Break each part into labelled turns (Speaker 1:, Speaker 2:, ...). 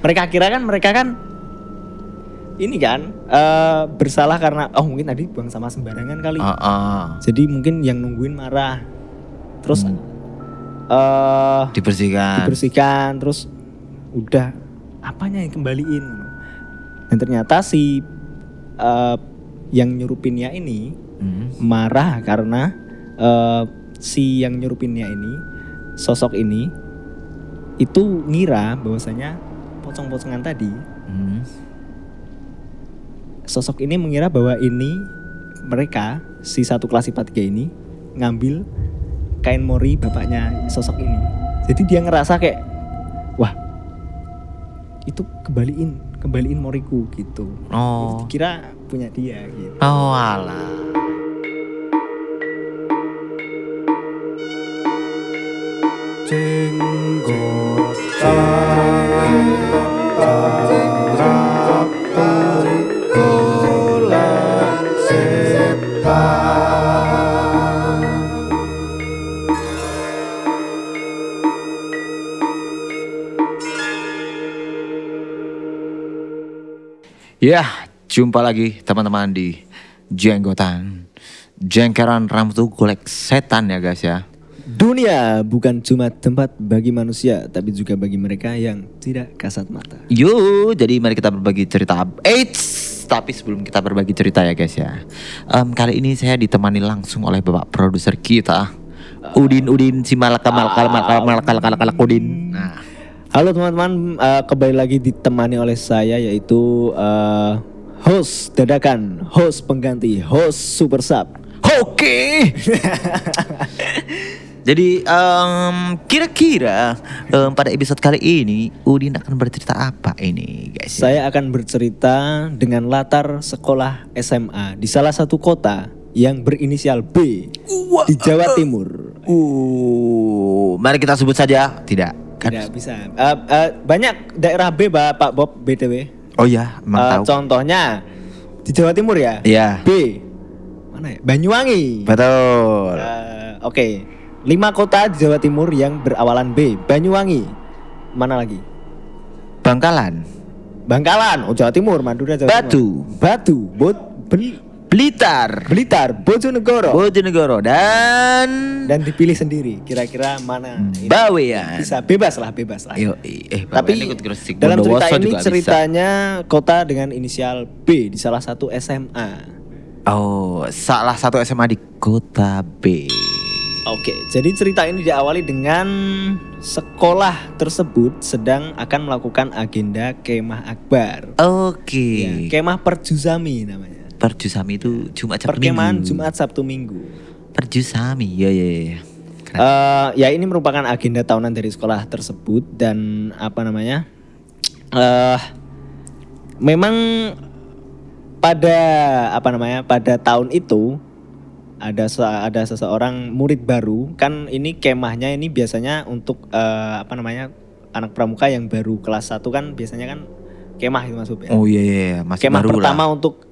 Speaker 1: mereka kan ini kan bersalah karena mungkin tadi buang sampah sembarangan kali. Jadi mungkin yang nungguin marah. Terus dibersihkan terus udah apanya yang kembaliin. Dan ternyata si yang nyurupinnya ini marah karena si yang nyurupinnya ini, sosok ini itu ngira bahwasanya pocong-pocongan tadi, sosok ini mengira bahwa ini mereka si satu kelas IPA 3 ini ngambil kain mori bapaknya sosok ini. Jadi dia ngerasa kayak wah itu kembaliin moriku gitu. Jadi dikira punya dia gitu.
Speaker 2: Oh alah. Ya, jumpa lagi teman-teman di Jenggotan. Jengkeran rambut golek setan ya guys ya.
Speaker 1: Dunia bukan cuma tempat bagi manusia, tapi juga bagi mereka yang tidak kasat mata.
Speaker 2: Jadi mari kita berbagi cerita. Tapi sebelum kita berbagi cerita ya guys ya, kali ini saya ditemani langsung oleh bapak produser kita, Udin si malakal Udin. Nah.
Speaker 1: Halo teman-teman, kembali lagi ditemani oleh saya yaitu host dadakan, host pengganti, host super sub.
Speaker 2: Oke. Jadi kira-kira pada episode kali ini Udin akan bercerita apa ini guys?
Speaker 1: Saya akan bercerita dengan latar sekolah SMA di salah satu kota yang berinisial B di Jawa Timur.
Speaker 2: Mari kita sebut saja.
Speaker 1: Tidak bisa. Banyak daerah B Pak Bob BTW.
Speaker 2: Oh ya, emang tahu.
Speaker 1: Contohnya di Jawa Timur ya.
Speaker 2: Iya.
Speaker 1: B. Mana ya? Banyuwangi.
Speaker 2: Betul.
Speaker 1: Oke. 5 kota di Jawa Timur yang berawalan B. Banyuwangi. Mana lagi?
Speaker 2: Bangkalan.
Speaker 1: Jawa Timur, Madura, Jawa
Speaker 2: Timur.
Speaker 1: Batu. Blitar, Bojonegoro dan dipilih sendiri kira-kira mana
Speaker 2: Bawean.
Speaker 1: Bisa bebas lah. Tapi
Speaker 2: Gresik,
Speaker 1: dalam cerita
Speaker 2: Bondowoso
Speaker 1: ini ceritanya kota dengan inisial B di salah satu SMA.
Speaker 2: Oh, salah satu SMA di kota B.
Speaker 1: Oke, jadi cerita ini diawali dengan sekolah tersebut sedang akan melakukan agenda kemah akbar.
Speaker 2: Oke.
Speaker 1: Ya, kemah Perjuzami namanya.
Speaker 2: Perjusami itu Jumat Sabtu
Speaker 1: Perkemahan
Speaker 2: Minggu.
Speaker 1: Jumat Sabtu Minggu.
Speaker 2: Perjusami, ya.
Speaker 1: Ya ini merupakan agenda tahunan dari sekolah tersebut dan memang pada tahun itu ada seseorang murid baru kan ini kemahnya ini biasanya untuk anak pramuka yang baru kelas 1 kan biasanya kan kemah itu Mas Bob ya.
Speaker 2: Oh iya masih
Speaker 1: kemah
Speaker 2: baru
Speaker 1: pertama
Speaker 2: lah.
Speaker 1: Untuk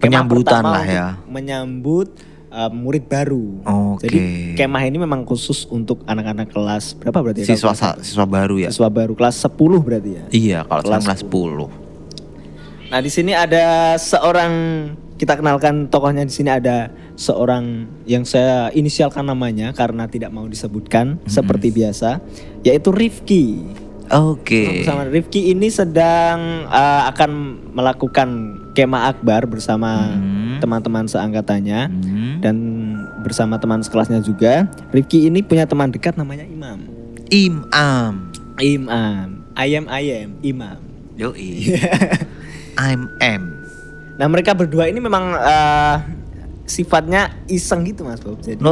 Speaker 2: penyambutan lah ya.
Speaker 1: Menyambut murid baru. Jadi kemah ini memang khusus untuk anak-anak kelas berapa berarti ya?
Speaker 2: Siswa baru ya.
Speaker 1: Siswa baru kelas 10 berarti ya.
Speaker 2: Iya, kalau kelas 10.
Speaker 1: Nah, di sini ada seorang, kita kenalkan tokohnya. Di sini ada seorang yang saya inisialkan namanya karena tidak mau disebutkan seperti biasa, yaitu Rifki.
Speaker 2: Oke.
Speaker 1: Bersama Rifki ini sedang akan melakukan kemah akbar bersama teman-teman seangkatannya dan bersama teman sekelasnya juga. Rifki ini punya teman dekat namanya Imam. Imam.
Speaker 2: Yoi. I'm.
Speaker 1: Nah mereka berdua ini memang sifatnya iseng gitu Mas Bob. Jadi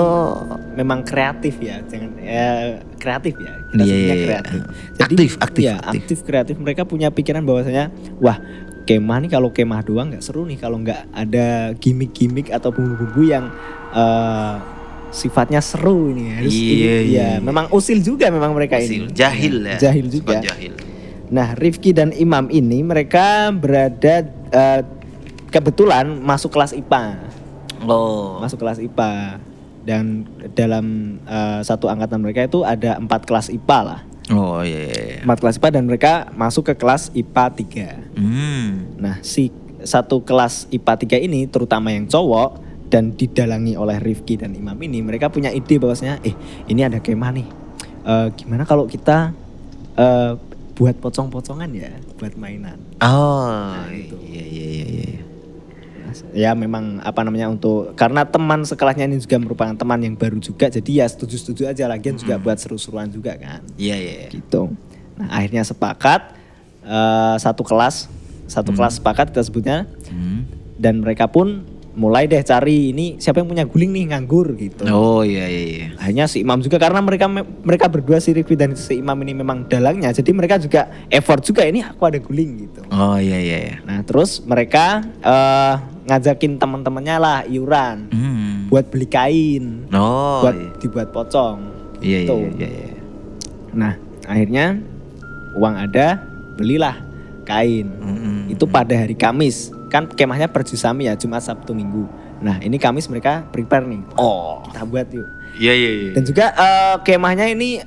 Speaker 1: memang kreatif ya, kreatif ya. Kita sebutnya kreatif. Jadi aktif kreatif. Mereka punya pikiran bahwasanya wah kemah nih kalau kemah doang nggak seru nih kalau nggak ada gimmick-gimmick atau bumbu-bumbu yang sifatnya seru ini. Harus memang usil juga memang mereka ini. Jahil juga. Nah Rifki dan Imam ini mereka berada kebetulan masuk kelas IPA. Masuk kelas IPA dan dalam satu angkatan mereka itu ada 4 kelas IPA lah.
Speaker 2: Oh iya, iya, iya.
Speaker 1: 4 kelas IPA dan mereka masuk ke kelas IPA 3. Nah, si satu kelas IPA 3 ini terutama yang cowok dan didalangi oleh Rifki dan Imam ini, mereka punya ide bahwasanya ini ada kemah nih. Gimana kalau kita buat pocong-pocongan ya, buat mainan.
Speaker 2: Oh,
Speaker 1: Nah, gitu.
Speaker 2: iya.
Speaker 1: Ya memang karena teman sekelahnya ini juga merupakan teman yang baru juga, jadi ya setuju-setuju aja, lagian juga buat seru-seruan juga kan.
Speaker 2: Iya.
Speaker 1: Gitu. Nah akhirnya sepakat satu kelas sepakat kita sebutnya, dan mereka pun mulai deh cari ini siapa yang punya guling nih nganggur gitu.
Speaker 2: Oh iya.
Speaker 1: Akhirnya si Imam juga, karena mereka berdua, si Rifki dan si Imam ini memang dalangnya, jadi mereka juga effort juga, ini aku ada guling gitu.
Speaker 2: Oh iya.
Speaker 1: Nah terus mereka ngajakin teman-temannya lah iuran buat beli kain, buat dibuat pocong.
Speaker 2: Iya.
Speaker 1: Nah akhirnya uang ada, belilah kain. Itu pada hari Kamis, kan kemahnya per Jusami ya, Jumat Sabtu Minggu. Nah ini Kamis mereka prepare nih, kita buat yuk.
Speaker 2: Iya.
Speaker 1: Dan juga kemahnya ini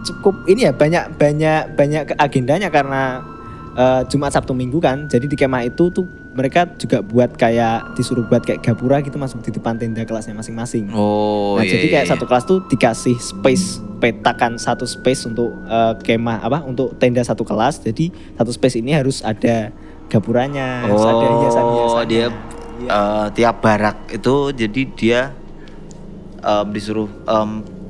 Speaker 1: cukup ini ya, banyak agendanya karena Jumat Sabtu Minggu kan. Jadi di kemah itu tuh mereka juga disuruh buat kayak gapura gitu masuk di depan tenda kelasnya masing-masing.
Speaker 2: Oh
Speaker 1: nah
Speaker 2: iya.
Speaker 1: jadi kayak satu kelas tuh dikasih space, petakan satu space untuk kemah untuk tenda satu kelas. Jadi satu space ini harus ada gapuranya, harus ada hiasan-hiasannya.
Speaker 2: Dia tiap barak itu jadi dia disuruh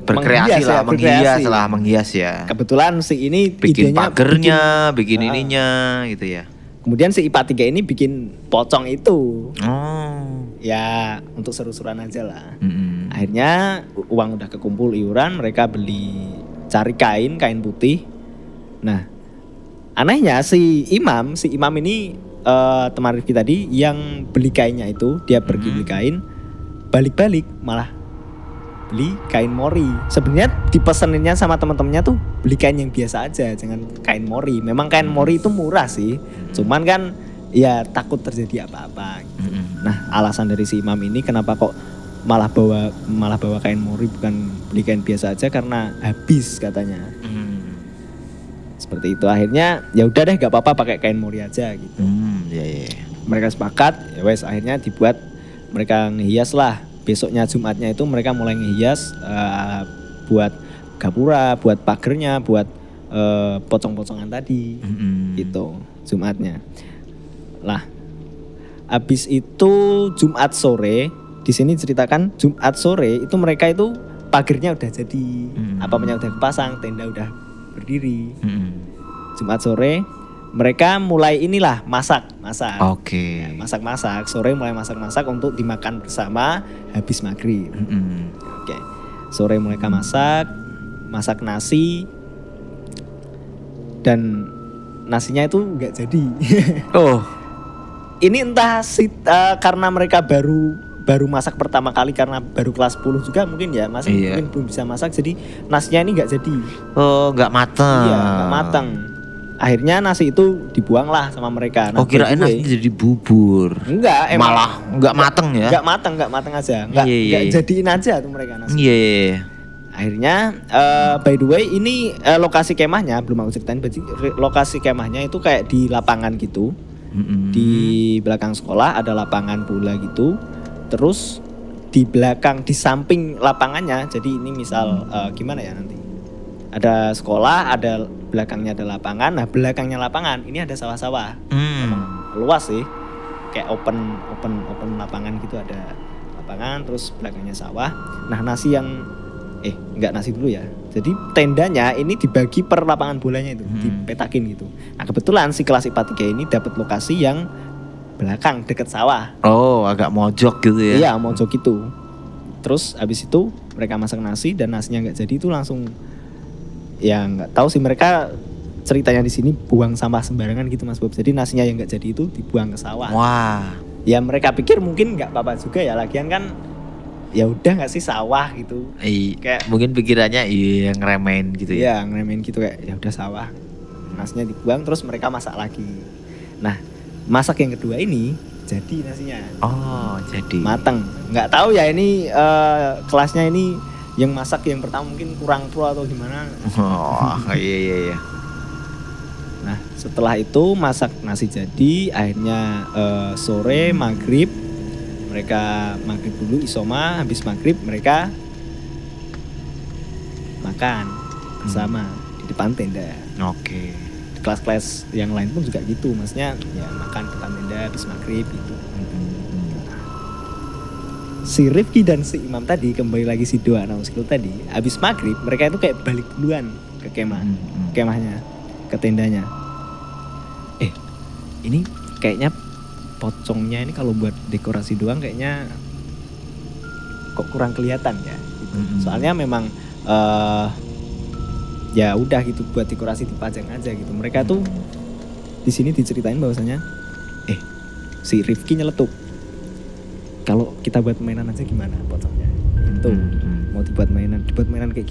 Speaker 2: berkreasi menghias ya.
Speaker 1: Kebetulan si ini
Speaker 2: bikin
Speaker 1: idenya
Speaker 2: pagernya, bikin ininya gitu ya.
Speaker 1: Kemudian si IPA 3 ini bikin pocong itu.
Speaker 2: Oh.
Speaker 1: Ya untuk seru-seruan aja lah. Akhirnya uang udah kekumpul iuran, mereka cari kain putih. Nah anehnya si imam ini teman Rifki tadi yang beli kainnya itu, dia pergi beli kain, balik-balik malah beli kain mori. Sebenarnya dipeseninnya sama teman-temannya tuh beli kain yang biasa aja, jangan kain mori. Memang kain mori itu murah sih, cuman kan ya takut terjadi apa-apa gitu. Nah alasan dari si imam ini kenapa kok malah bawa kain mori bukan beli kain biasa aja, karena habis katanya. Seperti itu. Akhirnya ya udah deh, gak apa-apa pakai kain mori aja gitu.
Speaker 2: Iya.
Speaker 1: Mereka sepakat, ya wes akhirnya dibuat, mereka ngehias lah. Besoknya Jumatnya itu mereka mulai ngehias, buat gapura, buat pagernya, buat pocong-pocongan tadi. Gitu Jumatnya. Lah habis itu Jumat sore, di sini ceritakan Jumat sore itu mereka itu pagernya udah jadi, apa-apanya udah kepasang, tenda udah berdiri. Jumat sore mereka mulai masak.
Speaker 2: Oke.
Speaker 1: Ya, masak sore, mulai masak untuk dimakan bersama habis maghrib. Oke. Sore mereka masak nasi, dan nasinya itu nggak jadi.
Speaker 2: Oh.
Speaker 1: Ini entah karena mereka baru masak pertama kali, karena baru kelas 10 juga mungkin ya, mungkin belum bisa masak, jadi nasinya ini nggak jadi.
Speaker 2: Oh, nggak matang.
Speaker 1: Iya, nggak matang. Akhirnya nasi itu dibuang lah sama mereka. Nah,
Speaker 2: kirain nasinya jadi bubur.
Speaker 1: Enggak,
Speaker 2: malah nggak mateng ya?
Speaker 1: Nggak mateng aja, nggak jadiin aja tuh mereka nasi.
Speaker 2: Iya.
Speaker 1: Akhirnya by the way ini lokasi kemahnya belum aku ceritain. Lokasi kemahnya itu kayak di lapangan gitu. Di belakang sekolah ada lapangan bola gitu. Terus di samping lapangannya, jadi ini misal gimana ya nanti, ada sekolah, ada belakangnya ada lapangan. Nah belakangnya lapangan ini ada sawah-sawah. Emang luas sih, kayak open lapangan gitu, ada lapangan terus belakangnya sawah. Nah nasi dulu ya, jadi tendanya ini dibagi per lapangan bolanya itu, dipetakin gitu. Nah kebetulan si kelas IPA 3 ini dapat lokasi yang belakang deket sawah.
Speaker 2: Oh agak mojok gitu ya?
Speaker 1: Iya mojok gitu. Terus habis itu mereka masak nasi, dan nasinya nggak jadi itu langsung, ya nggak tahu sih mereka ceritanya di sini buang sampah sembarangan gitu Mas Bob. Jadi nasinya yang nggak jadi itu dibuang ke sawah.
Speaker 2: Wah.
Speaker 1: Ya mereka pikir mungkin nggak apa-apa juga ya, lagian kan ya udah nggak sih sawah gitu.
Speaker 2: Kayak mungkin pikirannya ngeremehin gitu ya.
Speaker 1: Iya ngeremehin gitu, kayak ya udah sawah. Nasinya dibuang terus mereka masak lagi. Nah masak yang kedua ini jadi nasinya.
Speaker 2: Oh jadi.
Speaker 1: Mateng. Nggak tahu ya ini kelasnya ini yang masak yang pertama mungkin kurang pro atau gimana.
Speaker 2: Oh iya.
Speaker 1: Nah setelah itu masak nasi jadi, akhirnya sore maghrib mereka maghrib dulu isoma, habis maghrib mereka makan bersama di depan tenda.
Speaker 2: Oke.
Speaker 1: Kelas-kelas yang lain pun juga gitu, maksudnya ya makan di depan tenda habis maghrib gitu. Si Rifki dan si Imam tadi, kembali lagi si dua anak muskil tadi, habis maghrib mereka itu kayak balik duluan ke kemahnya, ke tendanya. Ini kayaknya pocongnya ini kalau buat dekorasi doang kayaknya kok kurang kelihatan ya gitu. Soalnya memang ya udah gitu buat dekorasi dipajang aja gitu. Mereka tuh di sini diceritain bahwasanya si Rifki nyeletuk, kalau kita buat mainan aja gimana pocongnya itu. Mau dibuat mainan kayak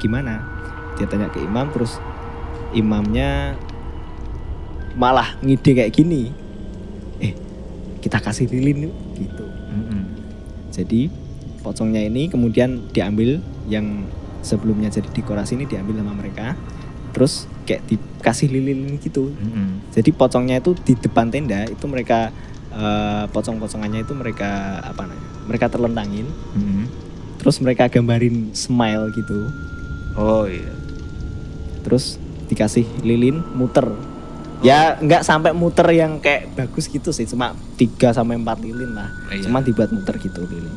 Speaker 1: gimana dia tanya ke Imam, terus Imamnya malah ngide kayak gini, kita kasih lilin yuk gitu. Jadi pocongnya ini kemudian diambil, yang sebelumnya jadi dekorasi ini diambil sama mereka, terus kayak dikasih lilin gitu. Jadi pocongnya itu di depan tenda itu mereka pocong-pocongannya itu mereka mereka terlentangin, terus mereka gambarin smile gitu.
Speaker 2: Oh iya.
Speaker 1: Terus dikasih lilin muter. Ya nggak sampai muter yang kayak bagus gitu sih, cuma 3-4 lilin lah.
Speaker 2: Iya.
Speaker 1: Cuma dibuat muter gitu lilin.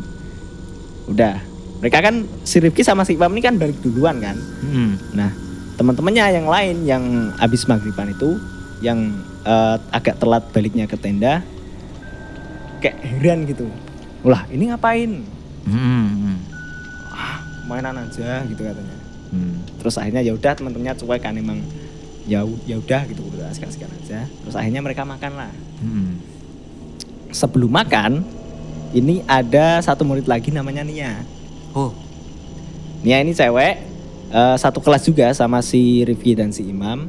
Speaker 1: Udah, mereka kan si Rifki sama si Imam ini kan balik duluan kan. Nah teman-temannya yang lain yang abis maghriban itu, yang agak telat baliknya ke tenda, kayak heran gitu. Lah ini ngapain? Mainan aja gitu katanya. Terus akhirnya ya udah teman-temannya cuek kan, emang ya udah gitu, udah asik-asikan aja. Terus akhirnya mereka makan lah. Sebelum makan ini ada satu murid lagi namanya Nia. Nia ini cewek, satu kelas juga sama si Rifki dan si Imam.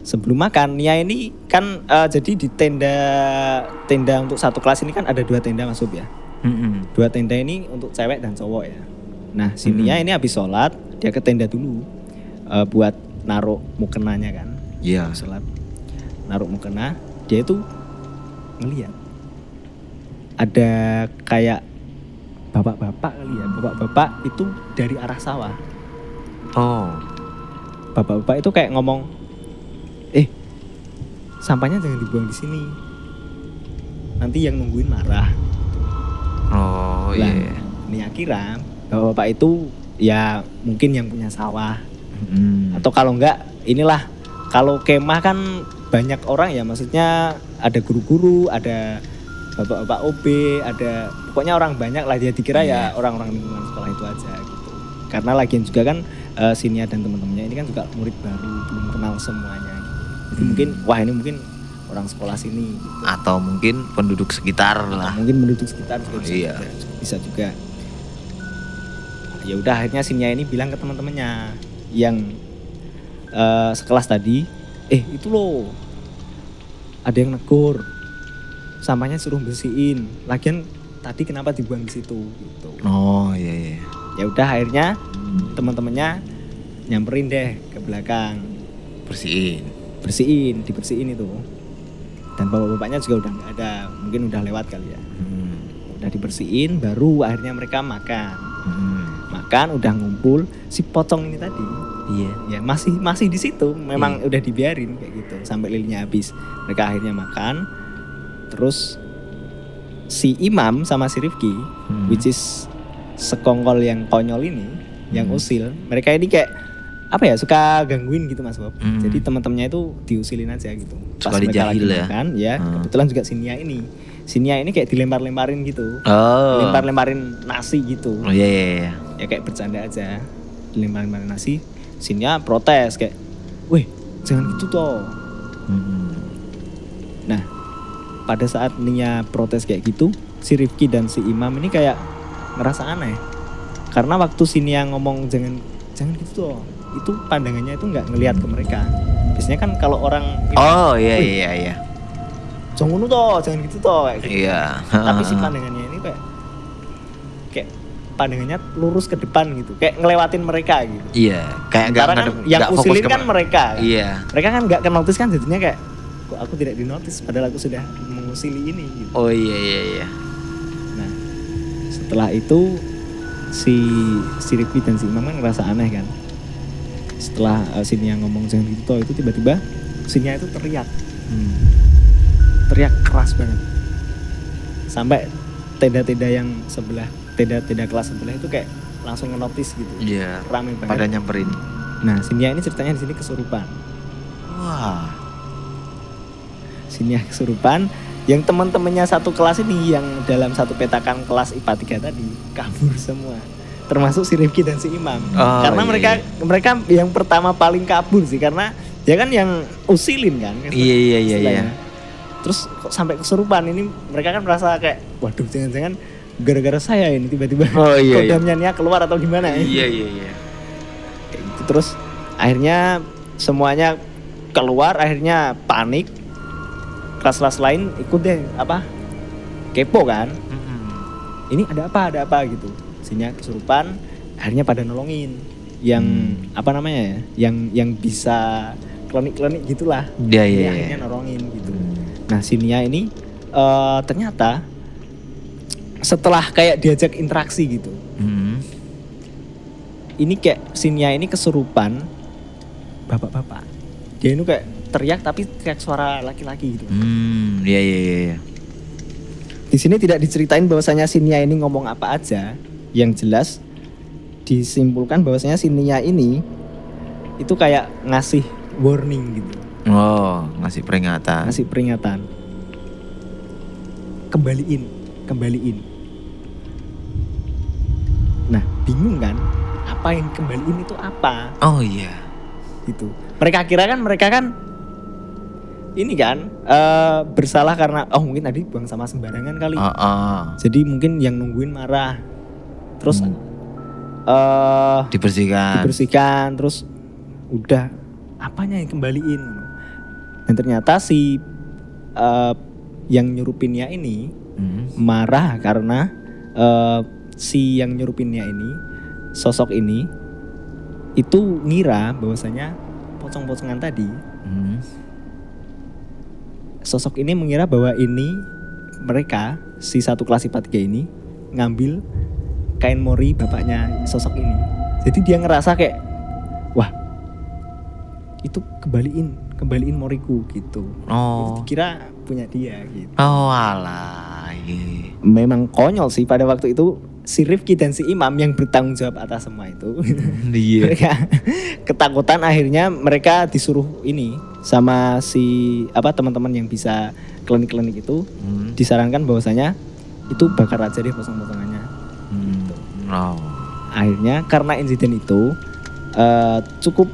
Speaker 1: Sebelum makan Nia ini kan jadi di tenda untuk satu kelas ini kan ada 2 tenda masuk ya. 2 tenda ini untuk cewek dan cowok ya. Nah si Nia ini habis sholat dia ke tenda dulu buat naruh mukenanya kan.
Speaker 2: Iya.
Speaker 1: Sholat naruh mukena, dia itu ngeliat ada kayak bapak-bapak kali ya, bapak-bapak itu dari arah sawah. Bapak-bapak itu kayak ngomong, sampahnya jangan dibuang di sini, nanti yang nungguin marah.
Speaker 2: Iya.
Speaker 1: Nia kira bapak-bapak itu ya mungkin yang punya sawah. Atau kalau enggak, inilah kalau kemah kan banyak orang ya, maksudnya ada guru-guru, ada bapak-bapak OB, ada pokoknya orang banyak lah, dia dikira ya orang-orang lingkungan sekolah itu aja gitu. Karena lagian juga kan Sinia dan teman-temannya ini kan juga murid baru, belum kenal semuanya gitu. Jadi mungkin ini mungkin orang sekolah sini gitu.
Speaker 2: Atau mungkin penduduk sekitar lah.
Speaker 1: Mungkin penduduk sekitar juga bisa juga. Ya udah akhirnya Sinia ini bilang ke teman-temannya yang sekelas tadi, itu loh ada yang negur, sampahnya suruh bersihin, lagian tadi kenapa dibuang di situ gitu.
Speaker 2: Iya.
Speaker 1: Ya udah akhirnya teman-temannya nyamperin deh ke belakang, dibersihin itu, dan bapak-bapaknya juga udah nggak ada, mungkin udah lewat kali ya. Udah dibersihin, baru akhirnya mereka makan. Makan udah ngumpul, si pocong ini tadi ya masih di situ, memang udah dibiarin kayak gitu sampai lilinnya habis. Mereka akhirnya makan, terus si Imam sama si Rifki, which is sekongkol yang konyol ini, yang usil, mereka ini kayak suka gangguin gitu Mas Bob. Jadi teman-temannya itu diusilin aja gitu. Pas mereka lagi makan ya, kebetulan juga Sinia ini kayak dilempar-lemparin gitu. Dilempar-lemparin nasi gitu.
Speaker 2: Iya.
Speaker 1: Ya kayak bercanda aja. Dilempar-lemparin nasi. Sinia protes kayak, "Weh, jangan gitu toh." Nah, pada saat Nia protes kayak gitu, si Rifki dan si Imam ini kayak ngerasa aneh. Karena waktu Sinia ngomong jangan gitu toh, itu pandangannya itu nggak ngelihat ke mereka. Biasanya kan kalau orang
Speaker 2: Iya.
Speaker 1: Jangan gitu toh, kayak gitu.
Speaker 2: Iya.
Speaker 1: Tapi si pandangannya ini kayak pandangannya lurus ke depan gitu, kayak ngelewatin mereka gitu.
Speaker 2: Iya, kayak
Speaker 1: Karena kan yang usilin kan mereka.
Speaker 2: Iya.
Speaker 1: Mereka kan nggak kenotis kan, jadinya kayak kok aku tidak dinotis padahal aku sudah mengusili ini gitu.
Speaker 2: Oh iya.
Speaker 1: Nah, setelah itu si Rifki dan si Imam kan ngerasa aneh kan. Setelah Sinia ngomong jangan gitu toh, itu tiba-tiba Sinia itu teriak. Teriak keras banget. Sampai tenda-tenda yang sebelah, tenda kelas sebelah itu kayak langsung ngenotis gitu.
Speaker 2: Iya.
Speaker 1: Rame banget.
Speaker 2: Pada nyamperin.
Speaker 1: Nah, Sinia ini ceritanya di sini kesurupan.
Speaker 2: Wah.
Speaker 1: Sinia kesurupan, yang teman-temannya satu kelas ini yang dalam satu petakan kelas IPA 3 tadi kabur semua. Termasuk si Rifki dan si Imam. Karena mereka yang pertama paling kabur sih, karena ya kan yang usilin kan.
Speaker 2: Iya.
Speaker 1: Terus kok sampai kesurupan ini, mereka kan merasa kayak waduh, jangan-jangan gara-gara saya ini tiba-tiba kodamnya Nia keluar atau gimana ya.
Speaker 2: Iya.
Speaker 1: Kayak gitu. Terus akhirnya semuanya keluar, akhirnya panik. Kelas-kelas lain ikut deh kepo kan. Ini ada apa gitu. Sinya kesurupan, akhirnya pada nolongin yang yang bisa klinik gitulah.
Speaker 2: Iya.
Speaker 1: Akhirnya nolongin gitu. Nah, si Nia ini ternyata setelah kayak diajak interaksi gitu. Ini kayak si Nia ini kesurupan bapak-bapak. Dia ini kayak teriak tapi kayak suara laki-laki gitu.
Speaker 2: Iya.
Speaker 1: Di sini tidak diceritain bahwasanya si Nia ini ngomong apa aja. Yang jelas disimpulkan bahwasanya si Nia ini itu kayak ngasih warning gitu.
Speaker 2: Oh, ngasih peringatan. Kembaliin. Nah, bingung kan? Apa yang kembaliin itu apa? Oh iya.
Speaker 1: Gitu. Mereka kan ini kan bersalah karena mungkin tadi buang sama sembarangan kali. Jadi mungkin yang nungguin marah. Terus dibersihkan, terus udah apanya yang kembaliin. Dan ternyata si yang nyurupinnya ini marah karena si yang nyurupinnya ini, sosok ini itu ngira bahwasanya pocong-pocongan tadi, sosok ini mengira bahwa ini mereka si satu kelas IPA 3 ini ngambil kain mori bapaknya sosok ini. Jadi dia ngerasa kayak wah, itu kembaliin moriku gitu. Dikira punya dia gitu.
Speaker 2: Oh alah.
Speaker 1: Memang konyol sih pada waktu itu si Rifki dan si Imam yang bertanggung jawab atas semua itu.
Speaker 2: Iya.
Speaker 1: Mereka ketakutan, akhirnya mereka disuruh ini sama si teman-teman yang bisa klinik itu disarankan bahwasanya itu bakar aja deh pocong-pocongannya. Akhirnya karena insiden itu cukup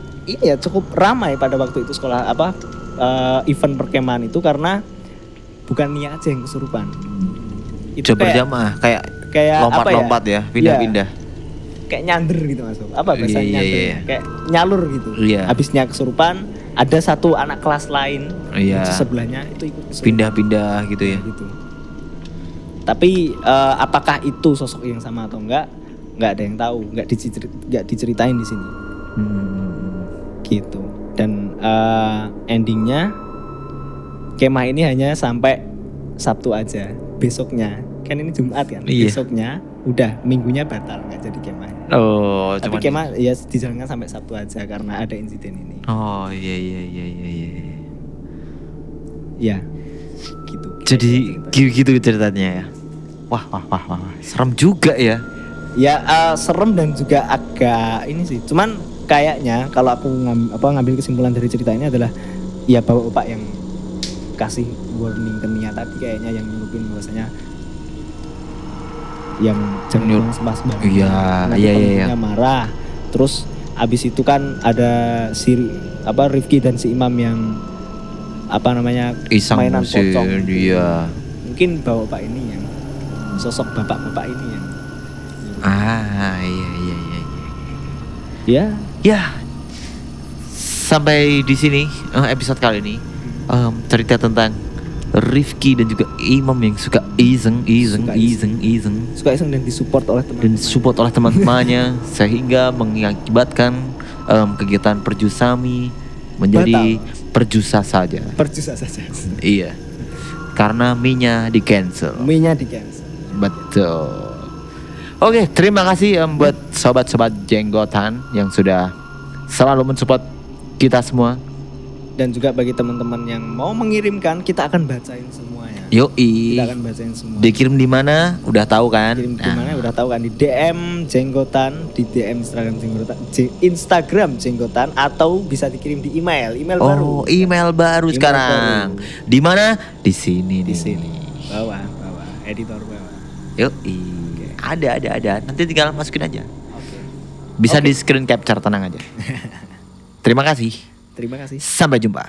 Speaker 1: ramai pada waktu itu sekolah event perkemahan itu, karena bukan Nia aja yang kesurupan. Itu
Speaker 2: berjamaah kayak lompat-lompat ya, pindah-pindah.
Speaker 1: Kayak nyander gitu Mas. Bahasa nyander?
Speaker 2: Iya.
Speaker 1: Kayak nyalur gitu.
Speaker 2: Iya.
Speaker 1: Habisnya kesurupan, ada satu anak kelas lain di sebelahnya itu ikut kesurupan.
Speaker 2: Pindah-pindah gitu ya.
Speaker 1: Gitu. Tapi apakah itu sosok yang sama atau enggak ada yang tahu, enggak diceritain di sini. Gitu. Dan endingnya kemah ini hanya sampai Sabtu aja. Besoknya kan ini Jumat kan.
Speaker 2: Iya.
Speaker 1: Besoknya udah minggunya batal, nggak jadi kemah.
Speaker 2: Tapi
Speaker 1: kemah ya dijalankan sampai Sabtu aja karena ada insiden ini.
Speaker 2: Oh iya.
Speaker 1: Ya gitu.
Speaker 2: Jadi gitu ceritanya ya. Wah. Serem juga ya.
Speaker 1: Ya serem dan juga agak ini sih. Cuman kayaknya kalau aku ngambil kesimpulan dari cerita ini adalah ya bapak-bapak yang kasih warning ke Nia tadi kayaknya yang nyurupin bahwasanya yang jangan buang sampah sembarangan. Iya. Marah. Terus abis itu kan ada Rifki dan si Imam yang
Speaker 2: iseng
Speaker 1: mainan pocong.
Speaker 2: Iya.
Speaker 1: Mungkin bapak ini yang sosok bapak-bapak ini yang iya.
Speaker 2: Ya. Sampai di sini episode kali ini cerita tentang Rifki dan juga Imam yang suka iseng
Speaker 1: Suka iseng dan disupport oleh
Speaker 2: dan
Speaker 1: teman-teman.
Speaker 2: support oleh teman-temannya sehingga mengakibatkan kegiatan Perjusami menjadi perjusa saja.
Speaker 1: Perjusa saja.
Speaker 2: Iya. Karena mie-nya di cancel.
Speaker 1: Mie-nya di cancel.
Speaker 2: Betul. Oke, terima kasih buat sobat-sobat jenggotan yang sudah selalu mensupport kita semua.
Speaker 1: Dan juga bagi teman-teman yang mau mengirimkan, kita akan bacain semuanya.
Speaker 2: Yoi.
Speaker 1: Kita akan bacain semua.
Speaker 2: Dikirim di mana? Udah tahu kan?
Speaker 1: Kirim di mana? Udah tahu kan, di DM Jenggotan, di DM Instagram Jenggotan, atau bisa dikirim di email baru.
Speaker 2: Oh, email baru sekarang. Di mana? Di sini.
Speaker 1: Bawah, editor bawah.
Speaker 2: Yoi. Ada. Nanti tinggal masukin aja.
Speaker 1: Oke.
Speaker 2: Bisa di screen capture, tenang aja. Terima kasih.
Speaker 1: Terima kasih.
Speaker 2: Sampai jumpa.